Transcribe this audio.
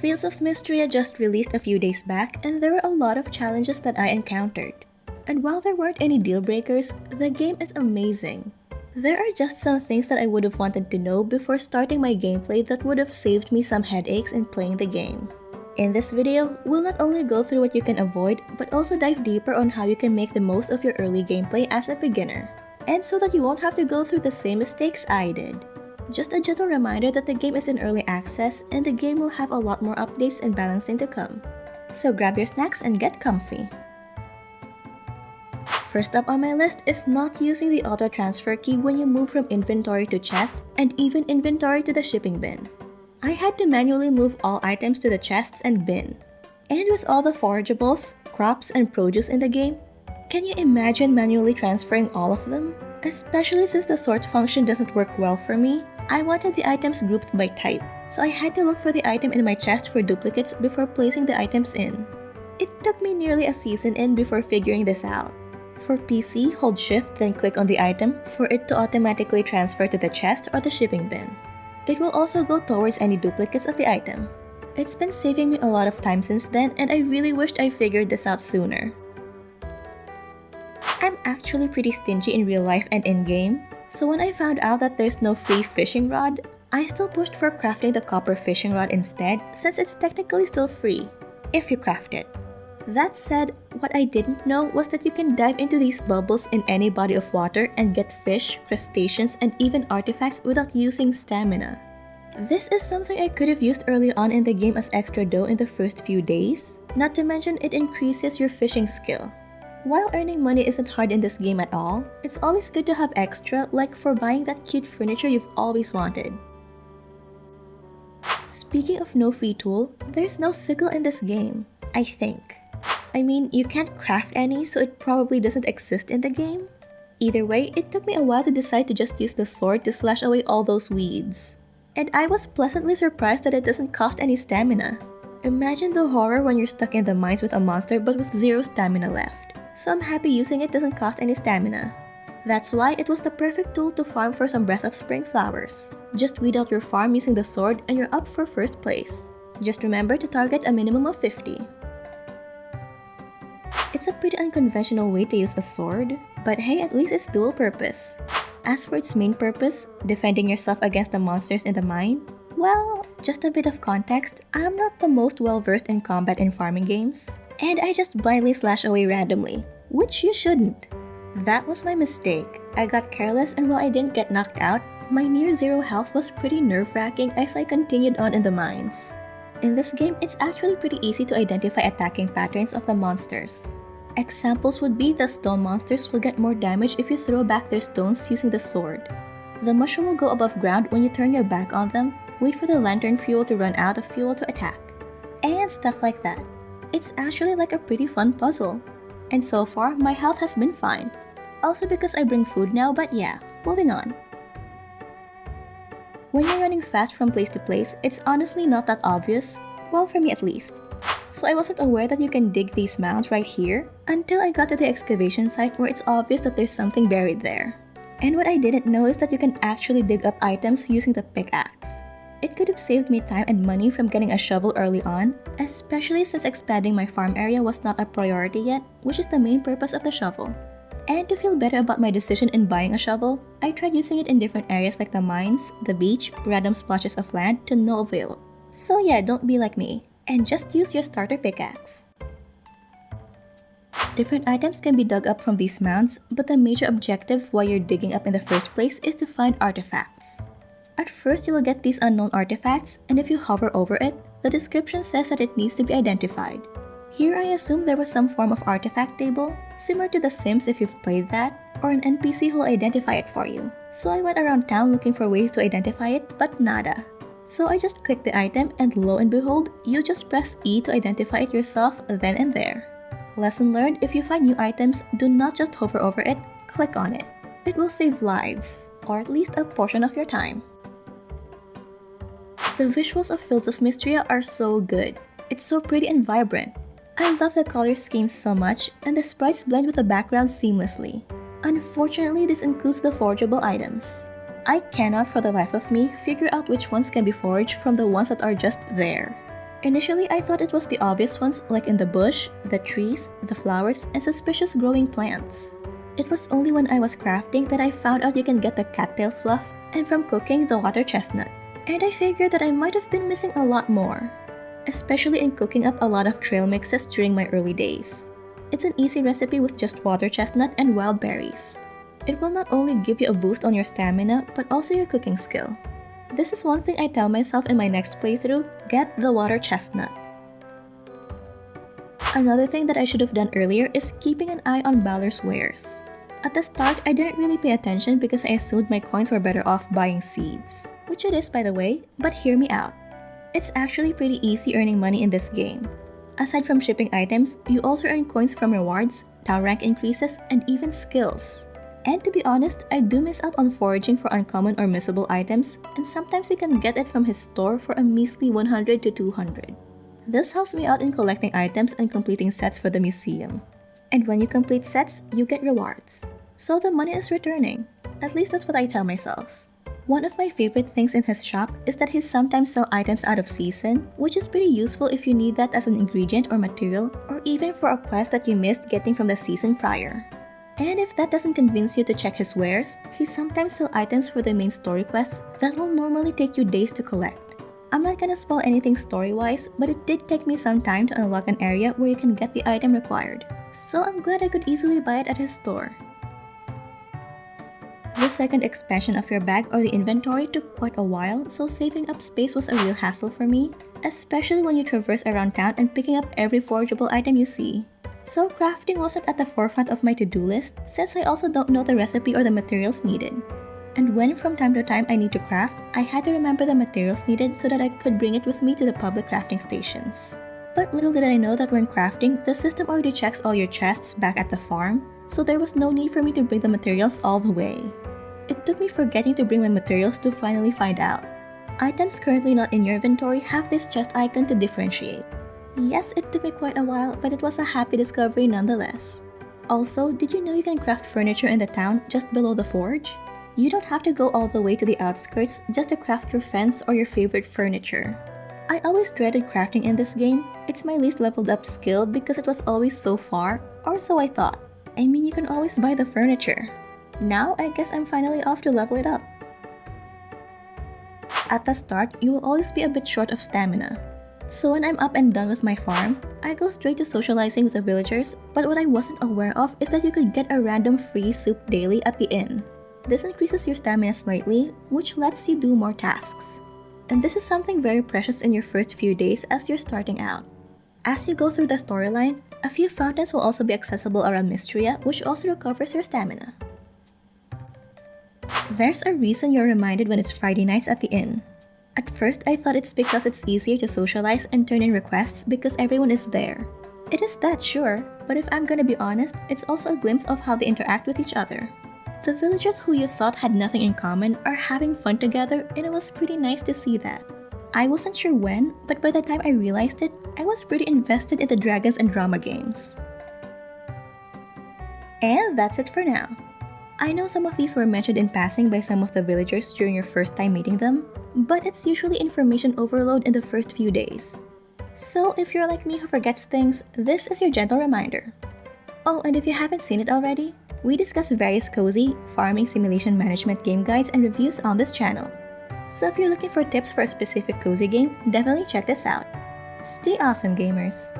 Fields of Mistria just released a few days back, and there were a lot of challenges that I encountered. And while there weren't any deal breakers, the game is amazing. There are just some things that I would have wanted to know before starting my gameplay that would have saved me some headaches in playing the game. In this video, we'll not only go through what you can avoid, but also dive deeper on how you can make the most of your early gameplay as a beginner. And so that you won't have to go through the same mistakes I did. Just a gentle reminder that the game is in early access and the game will have a lot more updates and balancing to come. So grab your snacks and get comfy. First up on my list is not using the auto transfer key when you move from inventory to chest and even inventory to the shipping bin. I had to manually move all items to the chests and bin. And with all the forageables, crops, and produce in the game, can you imagine manually transferring all of them? Especially since the sort function doesn't work well for me, I wanted the items grouped by type, so I had to look for the item in my chest for duplicates before placing the items in. It took me nearly a season in before figuring this out. For PC, hold shift then click on the item for it to automatically transfer to the chest or the shipping bin. It will also go towards any duplicates of the item. It's been saving me a lot of time since then, and I really wished I figured this out sooner. I'm actually pretty stingy in real life and in-game, so when I found out that there's no free fishing rod, I still pushed for crafting the copper fishing rod instead since it's technically still free, if you craft it. That said, what I didn't know was that you can dive into these bubbles in any body of water and get fish, crustaceans, and even artifacts without using stamina. This is something I could have used early on in the game as extra dough in the first few days, not to mention it increases your fishing skill. While earning money isn't hard in this game at all, it's always good to have extra, like for buying that cute furniture you've always wanted. Speaking of no free tool, there's no sickle in this game, I think. I mean, you can't craft any, so it probably doesn't exist in the game. Either way, it took me a while to decide to just use the sword to slash away all those weeds. And I was pleasantly surprised that it doesn't cost any stamina. Imagine the horror when you're stuck in the mines with a monster but with zero stamina left. So I'm happy using it doesn't cost any stamina. That's why it was the perfect tool to farm for some Breath of Spring flowers. Just weed out your farm using the sword and you're up for first place. Just remember to target a minimum of 50. It's a pretty unconventional way to use a sword, but hey, at least it's dual purpose. As for its main purpose, defending yourself against the monsters in the mine, well, just a bit of context, I'm not the most well-versed in combat in farming games, and I just blindly slash away randomly, which you shouldn't. That was my mistake. I got careless, and while I didn't get knocked out, my near zero health was pretty nerve-wracking as I continued on in the mines. In this game, it's actually pretty easy to identify attacking patterns of the monsters. Examples would be the stone monsters will get more damage if you throw back their stones using the sword. The mushroom will go above ground when you turn your back on them, wait for the lantern fuel to run out of fuel to attack. And stuff like that. It's actually like a pretty fun puzzle. And so far, my health has been fine. Also because I bring food now, but yeah, moving on. When you're running fast from place to place, it's honestly not that obvious, well for me at least. So I wasn't aware that you can dig these mounds right here until I got to the excavation site where it's obvious that there's something buried there. And what I didn't know is that you can actually dig up items using the pickaxe. It could have saved me time and money from getting a shovel early on, especially since expanding my farm area was not a priority yet, which is the main purpose of the shovel. And to feel better about my decision in buying a shovel, I tried using it in different areas like the mines, the beach, random splotches of land to no avail. So yeah, don't be like me, and just use your starter pickaxe. Different items can be dug up from these mounds, but the major objective while you're digging up in the first place is to find artifacts. At first, you will get these unknown artifacts, and if you hover over it, the description says that it needs to be identified. Here I assume there was some form of artifact table, similar to The Sims if you've played that, or an NPC who will identify it for you. So I went around town looking for ways to identify it, but nada. So I just clicked the item and lo and behold, you just press E to identify it yourself then and there. Lesson learned, if you find new items, do not just hover over it, click on it. It will save lives, or at least a portion of your time. The visuals of Fields of Mistria are so good. It's so pretty and vibrant. I love the color schemes so much, and the sprites blend with the background seamlessly. Unfortunately, this includes the forgeable items. I cannot for the life of me figure out which ones can be forged from the ones that are just there. Initially, I thought it was the obvious ones like in the bush, the trees, the flowers, and suspicious growing plants. It was only when I was crafting that I found out you can get the cattail fluff and from cooking the water chestnut. And I figured that I might have been missing a lot more, especially in cooking up a lot of trail mixes during my early days. It's an easy recipe with just water chestnut and wild berries. It will not only give you a boost on your stamina, but also your cooking skill. This is one thing I tell myself in my next playthrough: get the water chestnut. Another thing that I should have done earlier is keeping an eye on Balor's wares. At the start, I didn't really pay attention because I assumed my coins were better off buying seeds. Which it is, by the way, but hear me out. It's actually pretty easy earning money in this game. Aside from shipping items, you also earn coins from rewards, tower rank increases, and even skills. And to be honest, I do miss out on foraging for uncommon or missable items, and sometimes you can get it from his store for a measly 100 to 200. This helps me out in collecting items and completing sets for the museum. And when you complete sets, you get rewards. So the money is returning. At least that's what I tell myself. One of my favorite things in his shop is that he sometimes sells items out of season, which is pretty useful if you need that as an ingredient or material, or even for a quest that you missed getting from the season prior. And if that doesn't convince you to check his wares, he sometimes sells items for the main story quests that will normally take you days to collect. I'm not gonna spoil anything story-wise, but it did take me some time to unlock an area where you can get the item required. So I'm glad I could easily buy it at his store. The second expansion of your bag or the inventory took quite a while, so saving up space was a real hassle for me, especially when you traverse around town and picking up every forageable item you see. So crafting wasn't at the forefront of my to-do list, since I also don't know the recipe or the materials needed. And when from time to time I need to craft, I had to remember the materials needed so that I could bring it with me to the public crafting stations. But little did I know that when crafting, the system already checks all your chests back at the farm, so there was no need for me to bring the materials all the way. It took me forgetting to bring my materials to finally find out. Items currently not in your inventory have this chest icon to differentiate. Yes, it took me quite a while, but it was a happy discovery nonetheless. Also, did you know you can craft furniture in the town just below the forge? You don't have to go all the way to the outskirts just to craft your fence or your favorite furniture. I always dreaded crafting in this game. It's my least leveled up skill because it was always so far, or so I thought. I mean, you can always buy the furniture. Now, I guess I'm finally off to level it up. At the start, you will always be a bit short of stamina. So when I'm up and done with my farm, I go straight to socializing with the villagers, but what I wasn't aware of is that you could get a random free soup daily at the inn. This increases your stamina slightly, which lets you do more tasks. And this is something very precious in your first few days as you're starting out. As you go through the storyline, a few fountains will also be accessible around Mistria, which also recovers your stamina. There's a reason you're reminded when it's Friday nights at the inn. At first, I thought it's because it's easier to socialize and turn in requests because everyone is there. It is that, sure, but if I'm gonna be honest, it's also a glimpse of how they interact with each other. The villagers who you thought had nothing in common are having fun together, and it was pretty nice to see that. I wasn't sure when, but by the time I realized it, I was pretty invested in the Dragons and Drama games. And that's it for now. I know some of these were mentioned in passing by some of the villagers during your first time meeting them, but it's usually information overload in the first few days. So if you're like me who forgets things, this is your gentle reminder. Oh, and if you haven't seen it already, we discuss various cozy, farming simulation management game guides and reviews on this channel. So if you're looking for tips for a specific cozy game, definitely check this out. Stay awesome, gamers!